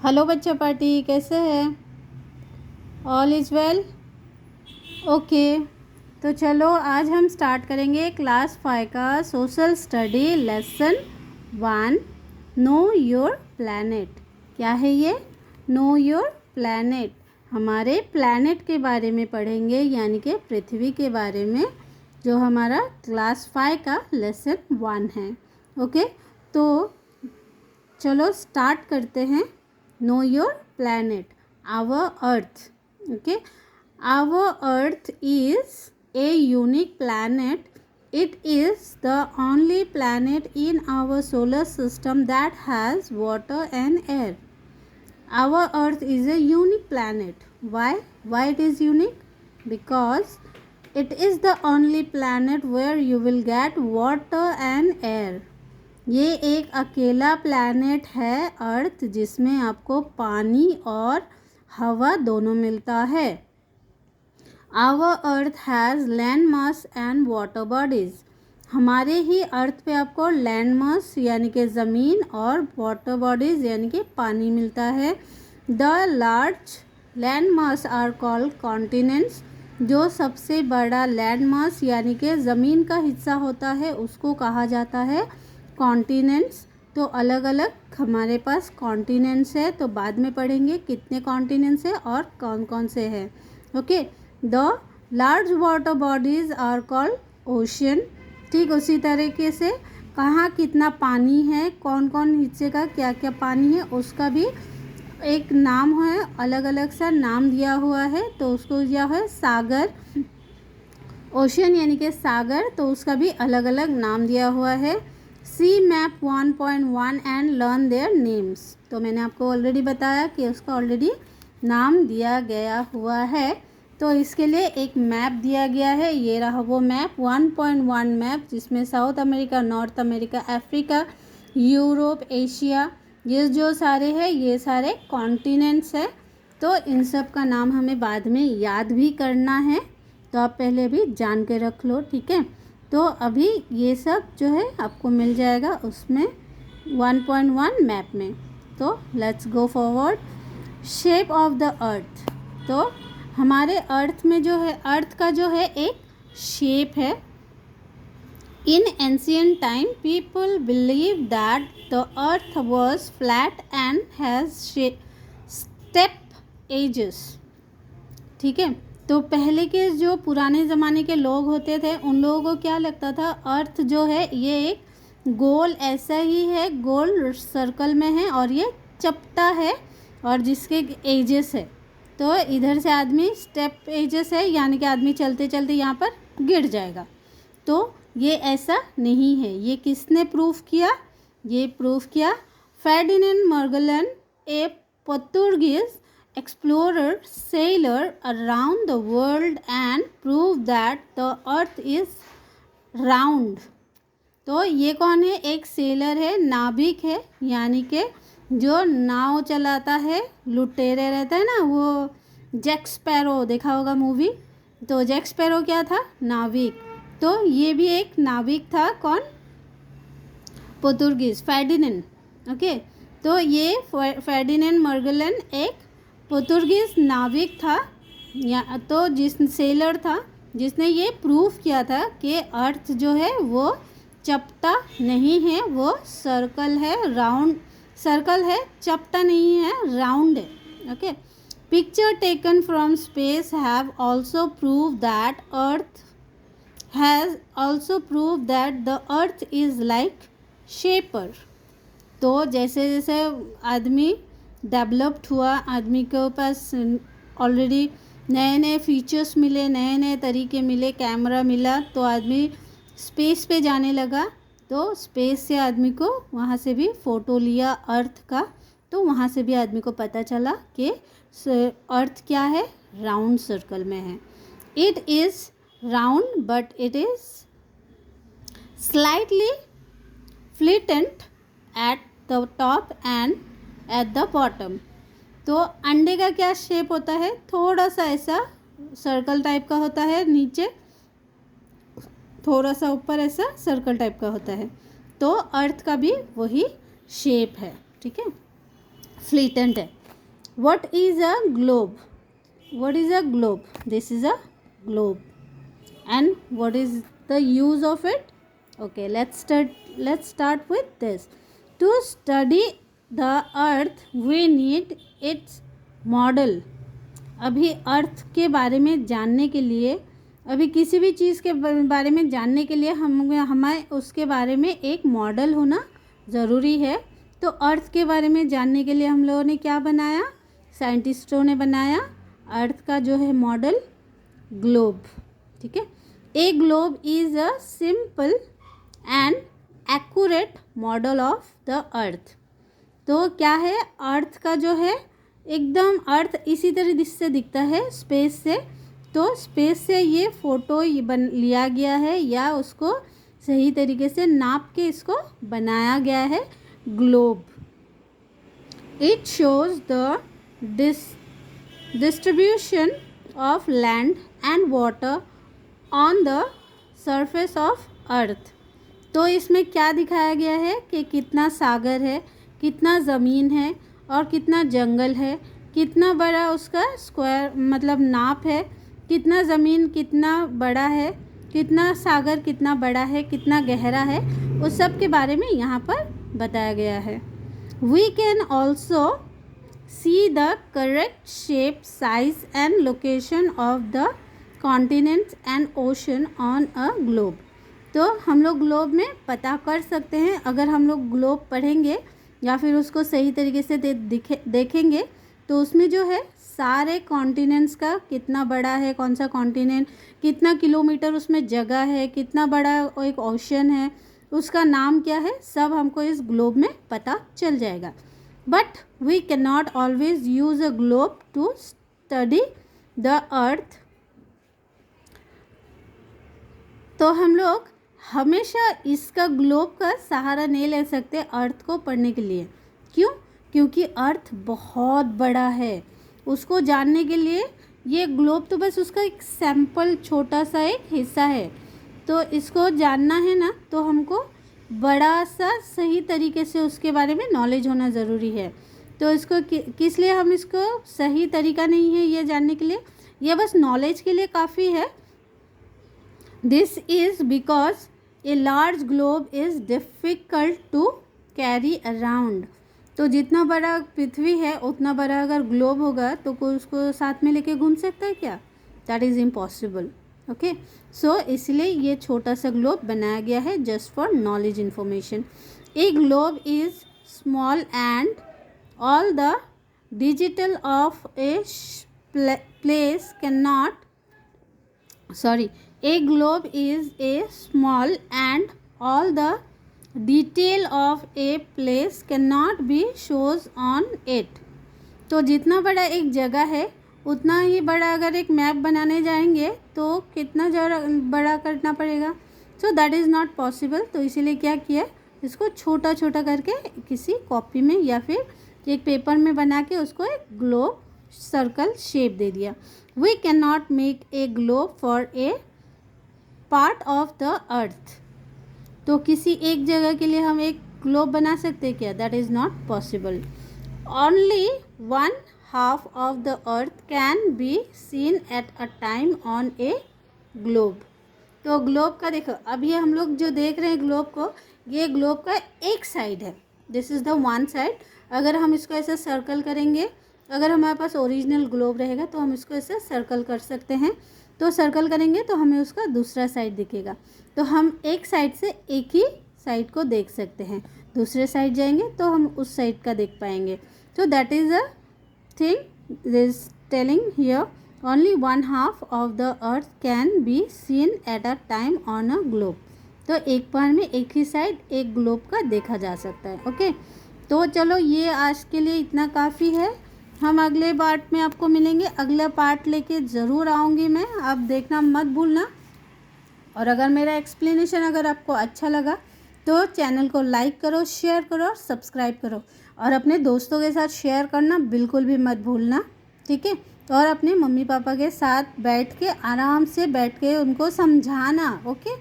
Hello बच्चा party, कैसे है? All is well. ओके, तो चलो आज हम स्टार्ट करेंगे क्लास 5 का social study lesson 1, no your planet. क्या है ये? No your planet. हमारे प्लैनेट के बारे में पढ़ेंगे, यानी कि पृथ्वी के बारे में, जो हमारा क्लास 5 का लेसन 1 है। ओके, तो चलो स्टार्ट करते हैं। Know your planet, our earth. Okay, our earth is a unique planet. It is the only planet in our solar system that has water and air. Our earth is a unique planet. Why? Why it is unique? Because it is the only planet where you will get water and air. ये एक अकेला planet है अर्थ, जिसमें आपको पानी और हवा दोनों मिलता है। Our earth has land mass and water bodies. हमारे ही अर्थ पे आपको लैंड मास यानी कि ज़मीन और वाटर बॉडीज़ यानी कि पानी मिलता है। The large land mass are called continents. जो सबसे बड़ा लैंड मास यानी कि ज़मीन का हिस्सा होता है उसको कहा जाता है कॉन्टिनेंट्स। तो अलग अलग हमारे पास कॉन्टिनेंट्स है, तो बाद में पढ़ेंगे कितने कॉन्टिनेंट्स है और कौन कौन से हैं। Okay, the large water bodies are called ocean. ठीक उसी तरीके से कहाँ कितना पानी है, कौन कौन हिस्से का क्या क्या पानी है, उसका भी एक नाम है, अलग अलग सा नाम दिया हुआ है। तो उसको दिया है सागर। ओशियन यानी कि सागर, तो उसका भी अलग अलग नाम दिया हुआ है। See map 1.1 and learn their names. तो मैंने आपको ऑलरेडी बताया कि उसका ऑलरेडी नाम दिया गया हुआ है। तो इसके लिए एक मैप दिया गया है, ये रहा वो मैप 1.1 मैप, जिसमें south America, north America, Africa, Europe, Asia, ये जो सारे हैं ये सारे कॉन्टिनेंट्स हैं। तो इन सब का नाम हमें बाद में याद भी करना है, तो आप पहले भी जान के रख लो, ठीक है। तो अभी ये सब जो है आपको मिल जाएगा उसमें 1.1 मैप में। तो let's go forward. Shape of the earth. तो हमारे अर्थ में जो है, अर्थ का जो है एक शेप है। In ancient time people believe that the earth was flat and has steep edges. ठीक है, तो पहले के जो पुराने ज़माने के लोग होते थे उन लोगों को क्या लगता था, अर्थ जो है ये एक गोल ऐसा ही है, गोल सर्कल में है और ये चपटा है और जिसके एजेस है। तो इधर से आदमी स्टेप एजेस है, यानी कि आदमी चलते चलते यहाँ पर गिर जाएगा। तो ये ऐसा नहीं है। ये किसने प्रूफ किया? ये प्रूफ किया Ferdinand Magellan, A Portuguese explorer sailor around the world and proved that the earth is round. तो ये कौन है? एक सेलर है, नाविक है, यानी कि जो नाव चलाता है, लुटेरे रहता है ना, वो जैक स्पैरो, देखा होगा मूवी। तो जैक स्पैरो क्या था? नाविक। तो ये भी एक नाविक था। कौन? पोर्तुगीज, फर्डिनेंड। ओके, तो ये फर्डिनेंड मैगेलन एक पोर्तुगीज नाविक था, या तो जिस सेलर था जिसने ये प्रूफ किया था कि अर्थ जो है वो चपटा नहीं है, वो सर्कल है, राउंड सर्कल है, चपटा नहीं है, राउंड है। Okay, picture taken from space have also prove that earth has also prove that the earth is like shaper. तो जैसे जैसे आदमी डेवलप्ड हुआ, आदमी के पास ऑलरेडी नए नए फीचर्स मिले, नए नए तरीके मिले, कैमरा मिला, तो आदमी स्पेस पे जाने लगा। तो स्पेस से आदमी को वहाँ से भी फ़ोटो लिया अर्थ का, तो वहाँ से भी आदमी को पता चला कि अर्थ क्या है, राउंड सर्कल में है। It is round but it is slightly flattened at the top and at the bottom. तो अंडे का क्या शेप होता है? थोड़ा सा ऐसा सर्कल टाइप का होता है, नीचे थोड़ा सा, ऊपर ऐसा सर्कल टाइप का होता है। तो अर्थ का भी वही शेप है, ठीक है। फ्लीटेंट है। What is a globe? What is a globe? This is a globe. And what is the use of it? Okay, let's start with this. To study the earth we need its model. अभी अर्थ के बारे में जानने के लिए, अभी किसी भी चीज़ के बारे में जानने के लिए हमें उसके बारे में एक मॉडल होना ज़रूरी है। तो अर्थ के बारे में जानने के लिए हम लोगों ने क्या बनाया? साइंटिस्टों ने बनाया अर्थ का जो है मॉडल, ग्लोब। ठीक है। ए globe is a simple and accurate model of the earth. तो क्या है, अर्थ का जो है एकदम अर्थ इसी तरह से दिखता है स्पेस से। तो स्पेस से ये फ़ोटो लिया गया है या उसको सही तरीके से नाप के इसको बनाया गया है globe. It shows the distribution of land and water on the surface of earth. तो इसमें क्या दिखाया गया है कि कितना सागर है, कितना ज़मीन है और कितना जंगल है, कितना बड़ा उसका स्क्वायर मतलब नाप है, कितना ज़मीन कितना बड़ा है, कितना सागर कितना बड़ा है, कितना गहरा है, उस सब के बारे में यहाँ पर बताया गया है। We can also see the correct shape, size and location of the continents and ocean on a globe. तो हम लोग ग्लोब में पता कर सकते हैं, अगर हम लोग ग्लोब पढ़ेंगे या फिर उसको सही तरीके से देखेंगे तो उसमें जो है सारे कॉन्टिनेंट्स का कितना बड़ा है, कौन सा कॉन्टिनेंट, कितना किलोमीटर उसमें जगह है, कितना बड़ा एक ओशन है, उसका नाम क्या है, सब हमको इस ग्लोब में पता चल जाएगा। But we can not always use a globe to study the earth. तो हम लोग हमेशा इसका ग्लोब का सहारा नहीं ले सकते अर्थ को पढ़ने के लिए। क्यों? क्योंकि अर्थ बहुत बड़ा है, उसको जानने के लिए ये ग्लोब तो बस उसका एक सैंपल छोटा सा एक हिस्सा है। तो इसको जानना है ना, तो हमको बड़ा सा सही तरीके से उसके बारे में नॉलेज होना ज़रूरी है। तो इसको किस लिए हम इसको सही तरीका नहीं है ये जानने के लिए, ये बस नॉलेज के लिए काफ़ी है। This is because a large globe is difficult to carry around. तो जितना बड़ा पृथ्वी है उतना बड़ा अगर ग्लोब होगा तो कोई उसको साथ में लेके घूम सकता है क्या? That is impossible. ओके, सो इसलिए ये छोटा सा ग्लोब बनाया गया है just for knowledge information. A globe is small and all the digital of a place can not A globe is a small and all the detail of a place cannot be shown on it। तो जितना बड़ा एक जगह है उतना ही बड़ा अगर एक मैप बनाने जाएंगे तो कितना बड़ा करना पड़ेगा। So that is not possible. तो इसीलिए क्या किया, इसको छोटा छोटा करके किसी कॉपी में या फिर एक पेपर में बना के उसको एक ग्लोब सर्कल शेप दे दिया। We can not make a globe for a part of the earth. तो किसी एक जगह के लिए हम एक ग्लोब बना सकते हैं क्या? That is not possible. Only 1/2 of the earth can be seen at a time on A globe. तो ग्लोब का देखो, अभी हम लोग जो देख रहे हैं ग्लोब को, ये ग्लोब का एक साइड है, this is the one side. अगर हम इसको ऐसे सर्कल करेंगे, अगर हमारे पास ओरिजिनल ग्लोब रहेगा तो हम इसको ऐसे सर्कल कर सकते हैं। तो सर्कल करेंगे तो हमें उसका दूसरा साइड दिखेगा। तो हम एक साइड से एक ही साइड को देख सकते हैं, दूसरे साइड जाएंगे तो हम उस साइड का देख पाएंगे। तो that is a thing this telling here, only 1/2 of the earth can be seen at a time on a globe. तो एक बार में एक ही साइड एक ग्लोब का देखा जा सकता है। ओके, तो चलो ये आज के लिए इतना काफ़ी है। हम अगले पार्ट में आपको मिलेंगे, अगला पार्ट लेके ज़रूर आऊँगी मैं, आप देखना मत भूलना। और अगर मेरा एक्सप्लेनेशन अगर आपको अच्छा लगा तो चैनल को लाइक करो, शेयर करो और सब्सक्राइब करो, और अपने दोस्तों के साथ शेयर करना बिल्कुल भी मत भूलना। ठीक है, और अपने मम्मी पापा के साथ बैठ के आराम से बैठ के उनको समझाना। ओके,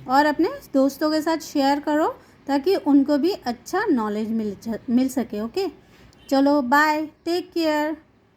और अपने दोस्तों के साथ शेयर करो ताकि उनको भी अच्छा नॉलेज मिल सके। ओके, चलो बाय, टेक केयर।